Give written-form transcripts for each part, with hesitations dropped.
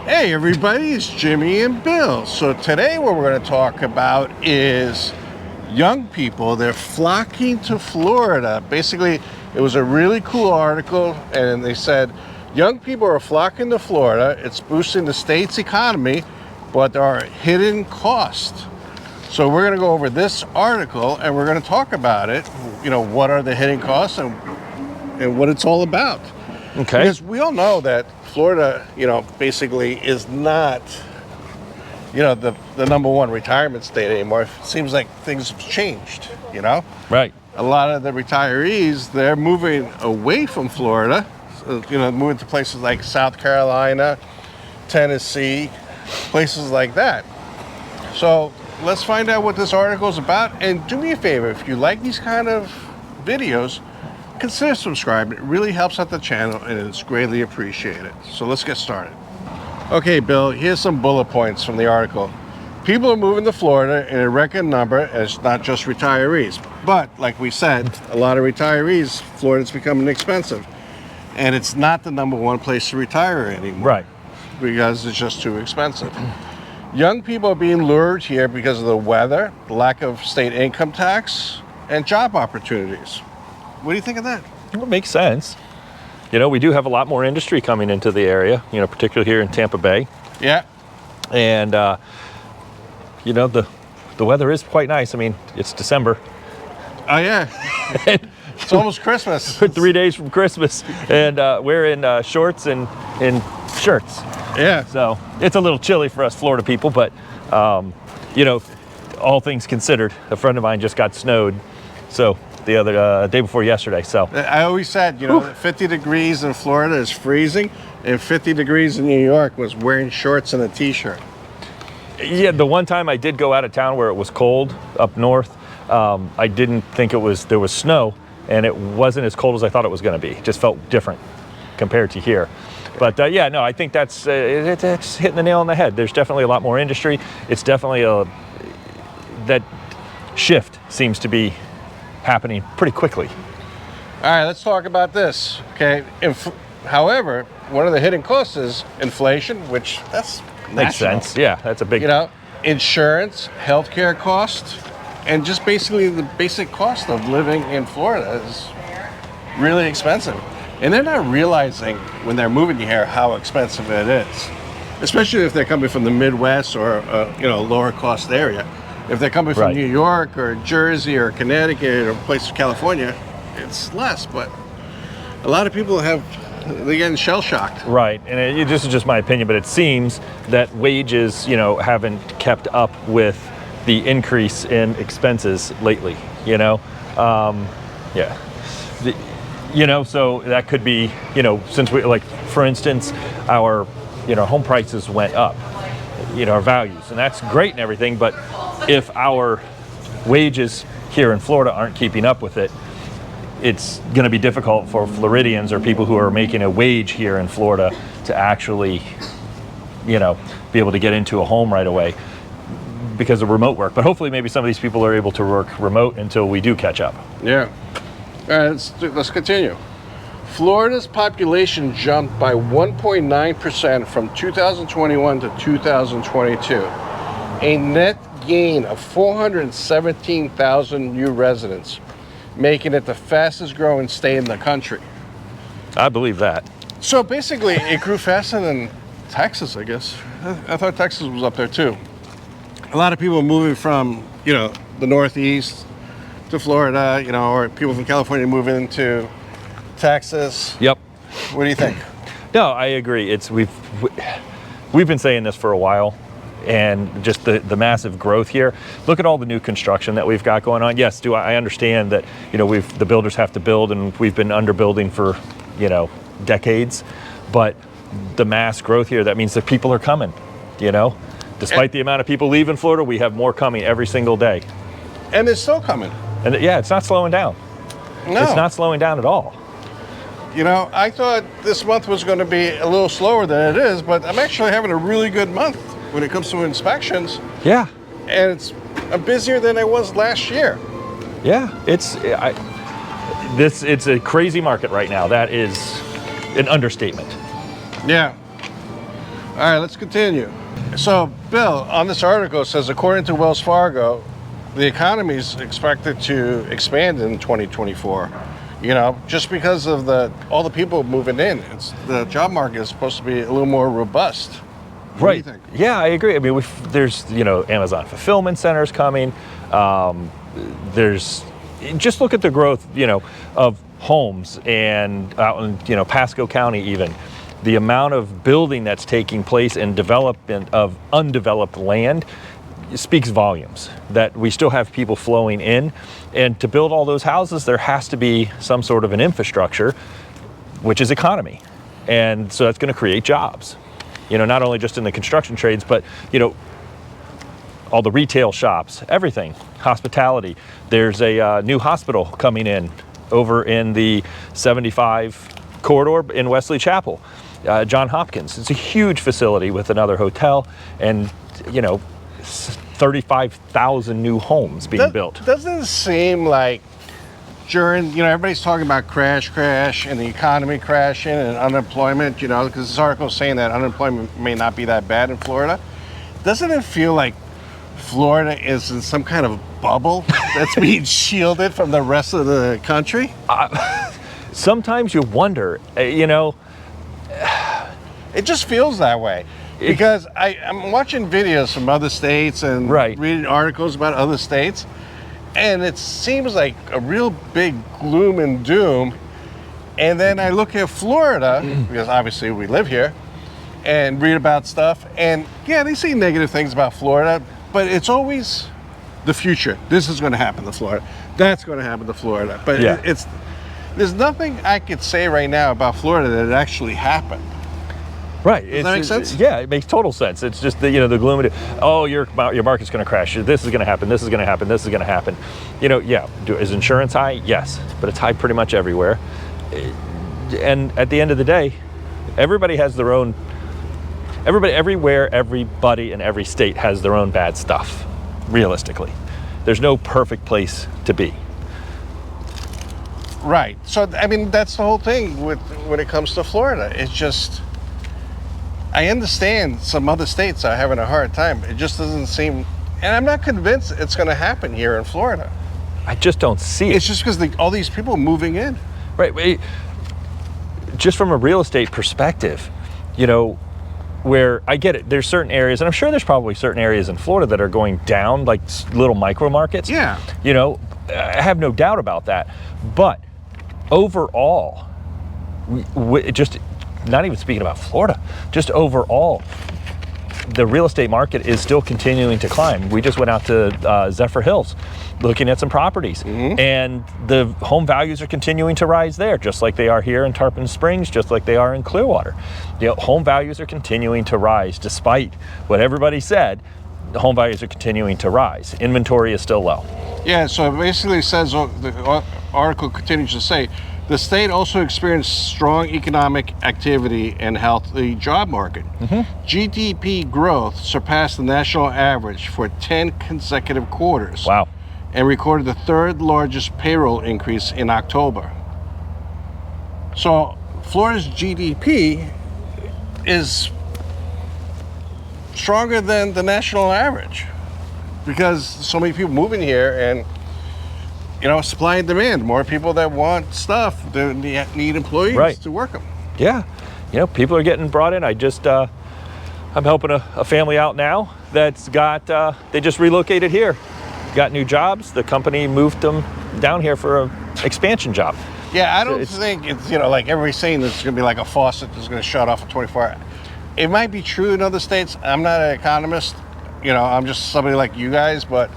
Hey everybody, it's Jimmy and Bill. So today what we're going to talk about is young people. They're flocking to Florida. Basically, it was a really cool article and they said young people are flocking to Florida. It's boosting the state's economy, but there are hidden costs. So we're going to go over this article and we're going to talk about it. You know, what are the hidden costs and what it's all about. Okay. Because we all know that Florida, basically is not, the number one retirement state anymore. It seems like things have changed, Right. A lot of the retirees, they're moving away from Florida, moving to places like South Carolina, Tennessee, places like that. So let's find out what this article is about. And do me a favor, if you like these kind of videos, consider subscribing. It really helps out the channel and it's greatly appreciated. So let's get started. Okay, Bill, here's some bullet points from the article. People are moving to Florida in a record number, and it's not just retirees. But like we said, a lot of retirees, Florida's becoming expensive. And it's not the number one place to retire anymore. Right. Because it's just too expensive. Young people are being lured here because of the weather, the lack of state income tax, and job opportunities. What do you think of that? Well, it makes sense. We do have a lot more industry coming into the area, particularly here in Tampa Bay. Yeah. And, the weather is quite nice. I mean, it's December. Oh, yeah. It's almost Christmas. We're 3 days from Christmas, and we're in shorts and in shirts. Yeah. So it's a little chilly for us Florida people, but, all things considered, a friend of mine just got snowed. So the other day before yesterday. So I always said, 50 degrees in Florida is freezing, and 50 degrees in New York was wearing shorts and a t-shirt. Yeah, the one time I did go out of town where it was cold up north, I didn't think there was snow, and it wasn't as cold as I thought it was going to be. It just felt different compared to here. But I think that's it's hitting the nail on the head. There's definitely a lot more industry. It's definitely that shift seems to be happening pretty quickly. All right, let's talk about this. Okay. However, one of the hidden costs is inflation, which that's makes sense. Yeah, that's a big. Insurance, healthcare cost, and just basically the basic cost of living in Florida is really expensive. And they're not realizing when they're moving here how expensive it is, especially if they're coming from the Midwest or a lower cost area. If they're coming from Right. New York or Jersey or Connecticut or places in California, it's less. But a lot of people they're getting shell shocked. Right, and this is just my opinion, but it seems that wages, haven't kept up with the increase in expenses lately. So that could be, since we for instance, our home prices went up, our values, and that's great and everything, but if our wages here in Florida aren't keeping up with it, it's going to be difficult for Floridians or people who are making a wage here in Florida to actually, be able to get into a home right away because of remote work. But hopefully maybe some of these people are able to work remote until we do catch up. Yeah. All right, let's continue. Florida's population jumped by 1.9% from 2021 to 2022. A net gain of 417,000 new residents, making it the fastest growing state in the country. I believe that. So basically, it grew faster than Texas, I guess. I thought Texas was up there too. A lot of people moving from, the Northeast to Florida, or people from California moving into Texas. Yep. What do you think? No, I agree. We've been saying this for a while, and just the massive growth here. Look at all the new construction that we've got going on. Yes, I understand that the builders have to build, and we've been underbuilding for decades, but the mass growth here, that means that people are coming. Despite the amount of people leaving Florida, we have more coming every single day. And it's still coming. And it's not slowing down. No. It's not slowing down at all. I thought this month was going to be a little slower than it is, but I'm actually having a really good month when it comes to inspections. Yeah. And I'm busier than I was last year. Yeah, it's a crazy market right now. That is an understatement. Yeah. All right, let's continue. So, Bill, on this article, it says, according to Wells Fargo, the economy is expected to expand in 2024. You know, just because of all the people moving in, the job market is supposed to be a little more robust. What do you think? Yeah, I agree. I mean, there's Amazon fulfillment centers coming. There's just look at the growth of homes and out in Pasco County even. The amount of building that's taking place and development of undeveloped land speaks volumes that we still have people flowing in. And to build all those houses, there has to be some sort of an infrastructure, which is economy. And so that's going to create jobs, not only just in the construction trades, but, all the retail shops, everything, hospitality. There's a new hospital coming in over in the 75 corridor in Wesley Chapel. John Hopkins. It's a huge facility with another hotel and, 35,000 new homes being built. Doesn't it seem like during, everybody's talking about crash and the economy crashing and unemployment, because this article is saying that unemployment may not be that bad in Florida. Doesn't it feel like Florida is in some kind of bubble that's being shielded from the rest of the country? Sometimes you wonder, It just feels that way because I'm watching videos from other states and reading articles about other states, and it seems like a real big gloom and doom. And then I look at Florida, because obviously we live here, and read about stuff, and yeah, they say negative things about Florida, but it's always the future. This is going to happen to Florida. That's going to happen to Florida. But there's nothing I could say right now about Florida that it actually happened. Right. Does that make sense? Yeah, it makes total sense. It's just the gloom of your market's going to crash. This is going to happen. This is going to happen. This is going to happen. Is insurance high? Yes, but it's high pretty much everywhere. And at the end of the day, everybody has their own. Everywhere, everybody in every state has their own bad stuff. Realistically, there's no perfect place to be. Right. So I mean, that's the whole thing when it comes to Florida. It's just. I understand some other states are having a hard time. It just doesn't seem, and I'm not convinced it's going to happen here in Florida. I just don't see it. It's just because all these people moving in. Right. Just from a real estate perspective, where I get it, there's certain areas, and I'm sure there's probably certain areas in Florida that are going down, like little micro markets. Yeah. I have no doubt about that. But overall, just not even speaking about Florida, just overall, the real estate market is still continuing to climb. We just went out to Zephyr Hills looking at some properties, and the home values are continuing to rise there, just like they are here in Tarpon Springs, just like they are in Clearwater. Home values are continuing to rise despite what everybody said. The home values are continuing to rise. Inventory is still low. Yeah, so it basically says, the article continues to say, the state also experienced strong economic activity and healthy job market. GDP growth surpassed the national average for 10 consecutive quarters. Wow. And recorded the third largest payroll increase in October. So Florida's GDP is stronger than the national average because so many people moving here and supply and demand, more people that want stuff, they need employees to work them. Yeah, people are getting brought in. I'm helping a family out now that's got, they just relocated here, got new jobs. The company moved them down here for an expansion job. Yeah, I don't think it's, like everybody's saying it's going to be like a faucet that's going to shut off in 24 hours. It might be true in other states. I'm not an economist. I'm just somebody like you guys, but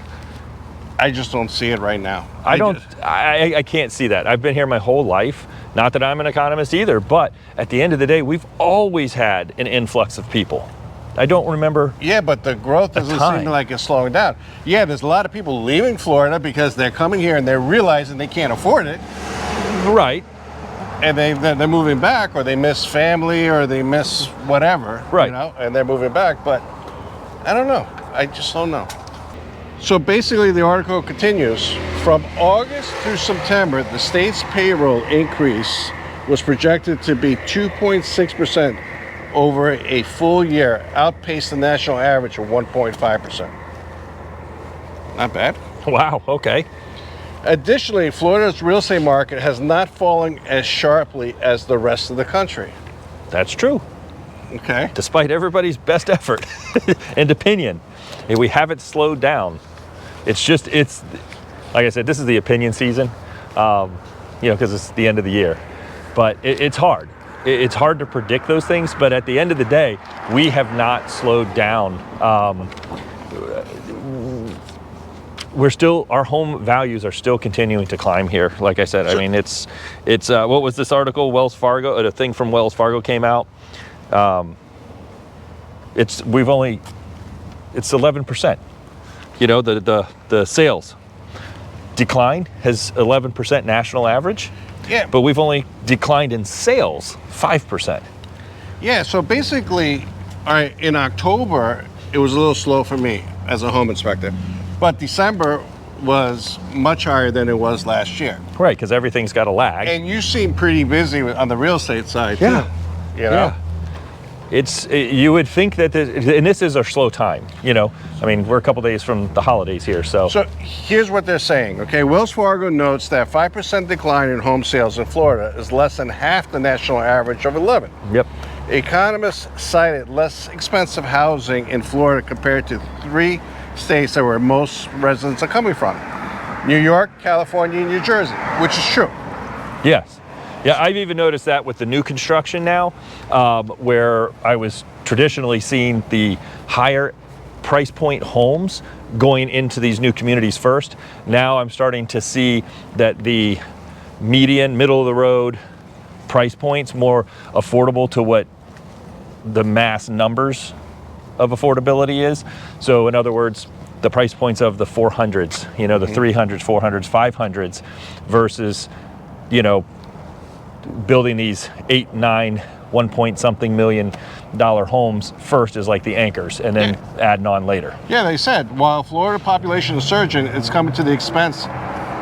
I just don't see it right now. I can't see that. I've been here my whole life. Not that I'm an economist either, but at the end of the day, we've always had an influx of people. I don't remember. Yeah, but the growth doesn't seem like it's slowing down. Yeah, there's a lot of people leaving Florida because they're coming here and they're realizing they can't afford it. Right. And they're moving back, or they miss family, or they miss whatever. Right. And they're moving back. But I don't know. I just don't know. So basically, the article continues. From August through September, the state's payroll increase was projected to be 2.6% over a full year outpaced the national average of 1.5%. Not bad. Wow, okay. Additionally, Florida's real estate market has not fallen as sharply as the rest of the country. That's true. Okay. Despite everybody's best effort and opinion, we haven't slowed down. It's like I said, this is the opinion season, because it's the end of the year. But it's hard. It's hard to predict those things, but at the end of the day, we have not slowed down. Our home values are still continuing to climb here. Like I said, I mean, it's what was this article? Wells Fargo, a thing from Wells Fargo came out. It's 11%. The sales decline has 11% national average. Yeah. But we've only declined in sales 5%. Yeah, so basically, all right, in October, it was a little slow for me as a home inspector. But December was much higher than it was last year. Right, because everything's got a lag. And you seem pretty busy on the real estate side, yeah. too. You know? Yeah. You would think that this is a slow time, I mean, we're a couple days from the holidays here, so. So here's what they're saying, okay? Wells Fargo notes that 5% decline in home sales in Florida is less than half the national average of 11. Yep. Economists cited less expensive housing in Florida compared to 3 states that where most residents are coming from: New York, California, and New Jersey, which is true. Yes. Yeah, I've even noticed that with the new construction now, where I was traditionally seeing the higher price point homes going into these new communities first. Now I'm starting to see that the median, middle of the road price points more affordable to what the mass numbers of affordability is. So in other words, the price points of the 400s, the 300s, 400s, 500s versus, building these 8, 9, 1 point something million dollar homes first is like the anchors, and then adding on later. Yeah, they said while Florida population is surging, it's coming to the expense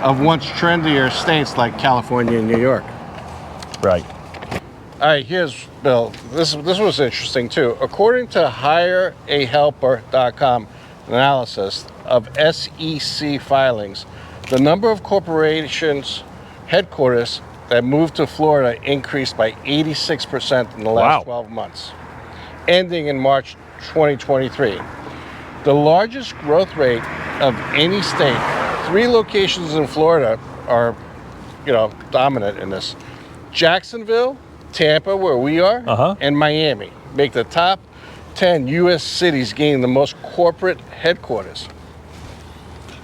of once trendier states like California and New York. Right. All right, here's Bill. This was interesting too. According to HireAHelper.com analysis of SEC filings, the number of corporations headquarters that moved to Florida increased by 86% in the last 12 months, ending in March 2023. The largest growth rate of any state. 3 locations in Florida are, dominant in this. Jacksonville, Tampa, where we are, and Miami make the top 10 U.S. cities gaining the most corporate headquarters.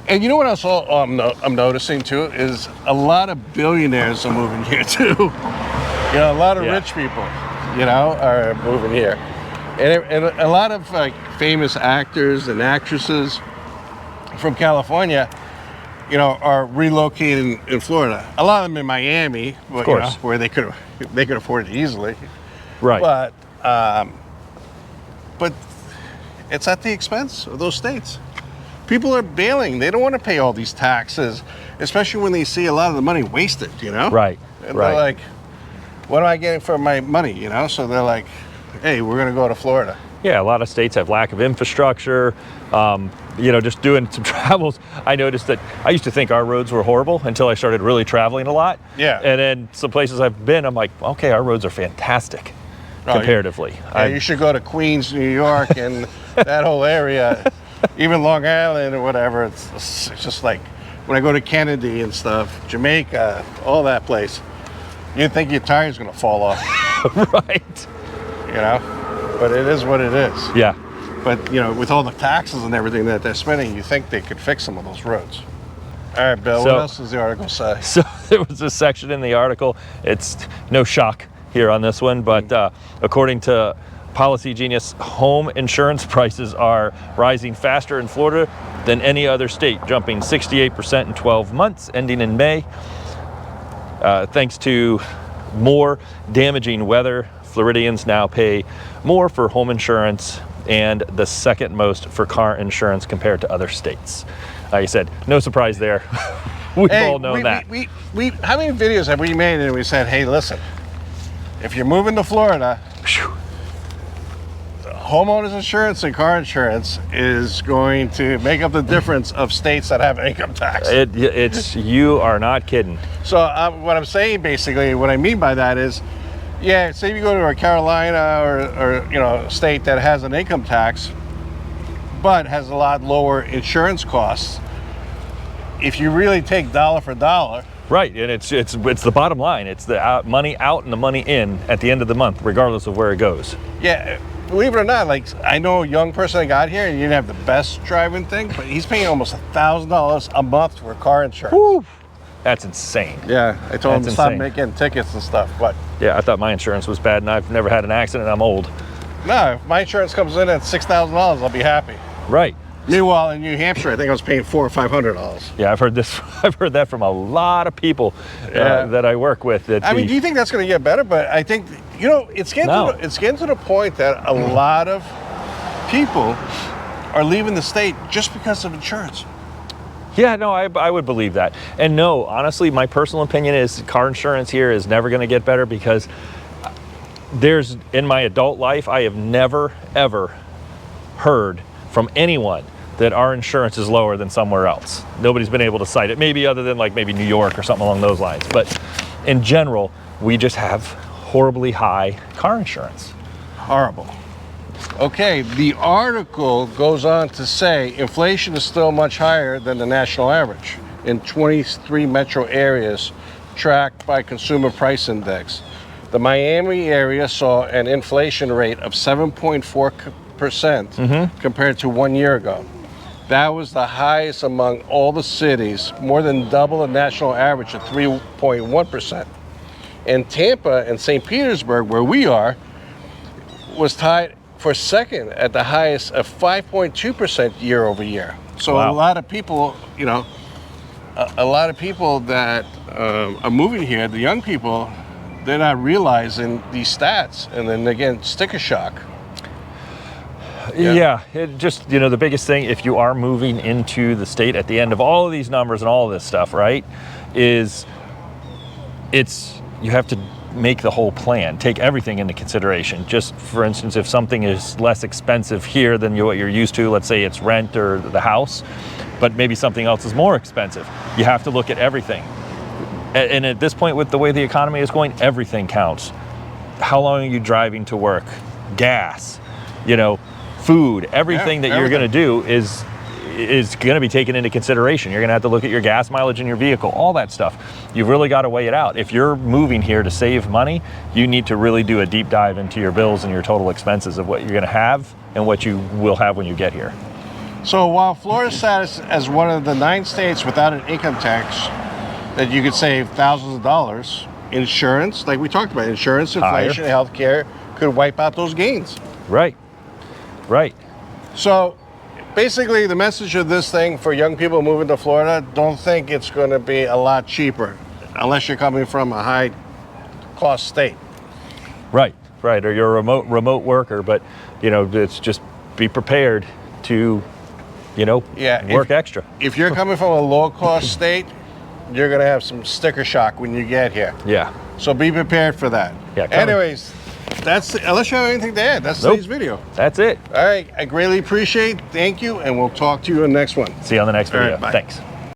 And you know what else I'm noticing too is a lot of billionaires are moving here too. A lot of rich people, are moving here, and a lot of famous actors and actresses from California, are relocating in Florida. A lot of them in Miami, of course, where they could afford it easily. Right. But it's at the expense of those states. People are bailing. They don't want to pay all these taxes, especially when they see a lot of the money wasted, Right. And they're like, what am I getting for my money, So they're like, hey, we're going to go to Florida. Yeah, a lot of states have lack of infrastructure. Just doing some travels, I noticed that I used to think our roads were horrible until I started really traveling a lot. Yeah. And then some places I've been, I'm like, okay, our roads are fantastic comparatively. You should go to Queens, New York, and that whole area. Even Long Island or whatever, it's just like when I go to Kennedy and stuff, Jamaica, all that place, you'd think your tire's gonna fall off. Right. But it is what it is. Yeah. But, with all the taxes and everything that they're spending, you think they could fix some of those roads. All right, Bill, what else does the article say? So there was a section in the article, it's no shock here on this one, but according to Policy Genius, home insurance prices are rising faster in Florida than any other state, jumping 68% in 12 months, ending in May. Thanks to more damaging weather, Floridians now pay more for home insurance and the second most for car insurance compared to other states. Like I said, no surprise there. We've all known that. How many videos have we made and we said, hey, listen, if you're moving to Florida, homeowners insurance and car insurance is going to make up the difference of states that have income tax. It's you are not kidding. So what I'm saying, basically, what I mean by that is, yeah, say you go to a Carolina or you know, a state that has an income tax, but has a lot lower insurance costs. If you really take dollar for dollar, right, and it's the bottom line. It's the money out and the money in at the end of the month, regardless of where it goes. Yeah, believe it or not, like I know a young person that got here and you didn't have the best driving thing, but he's paying almost $1,000 a month for car insurance. Woo! That's insane. Yeah, I told him to stop insane. making tickets and stuff, but yeah, I thought my insurance was bad, and I've never had an accident. I'm old. no, if my insurance comes in at $6,000, I'll be happy. Right. Meanwhile, in New Hampshire, I think I was paying $400 or $500. Yeah, I've heard this. I've heard that from a lot of people that I work with. That I mean, do you think that's going to get better? But I think, you know, it's getting to the point that a lot of people are leaving the state just because of insurance. Yeah, no, I would believe that. And no, honestly, my personal opinion is car insurance here is never going to get better because in my adult life, I have never, ever heard from anyone that our insurance is lower than somewhere else. Nobody's been able to cite it, maybe other than like maybe New York or something along those lines. But in general, we just have horribly high car insurance. Horrible. Okay, the article goes on to say inflation is still much higher than the national average in 23 metro areas tracked by Consumer Price Index. The Miami area saw an inflation rate of 7.4% compared to 1 year ago. That was the highest among all the cities, more than double the national average of 3.1%. And Tampa and St. Petersburg, where we are, was tied for second at the highest of 5.2% year over year. So wow. A lot of people, you know, a lot of people that are moving here, the young people, they're not realizing these stats. And then again, sticker shock. Yeah, it just, you know, the biggest thing, if you are moving into the state at the end of all of these numbers and all of this stuff, right, is you have to make the whole plan, take everything into consideration. Just for instance, if something is less expensive here than what you're used to, let's say it's rent or the house, but maybe something else is more expensive, you have to look at everything. And at this point, with the way the economy is going, everything counts. How long are you driving to work? Gas, you know, food, everything that you're going to do is going to be taken into consideration. You're going to have to look at your gas mileage in your vehicle, all that stuff. You've really got to weigh it out. If you're moving here to save money, you need to really do a deep dive into your bills and your total expenses of what you're going to have and what you will have when you get here. So while Florida sat as one of the 9 states without an income tax that you could save thousands of dollars, insurance, like we talked about, insurance, inflation, healthcare could wipe out those gains. Right. Right. So basically the message of this thing for young people moving to Florida, don't think it's going to be a lot cheaper unless you're coming from a high cost state. Right. Right. Or you're a remote worker, but you know, it's just be prepared to, you know, work extra. If you're coming from a low cost state, you're going to have some sticker shock when you get here. Yeah. So be prepared for that. Yeah. Anyways, unless you have anything to add, that's today's video. That's it. All right. I greatly appreciate it. Thank you. And we'll talk to you in the next one. See you on the next video. All right, bye. Thanks.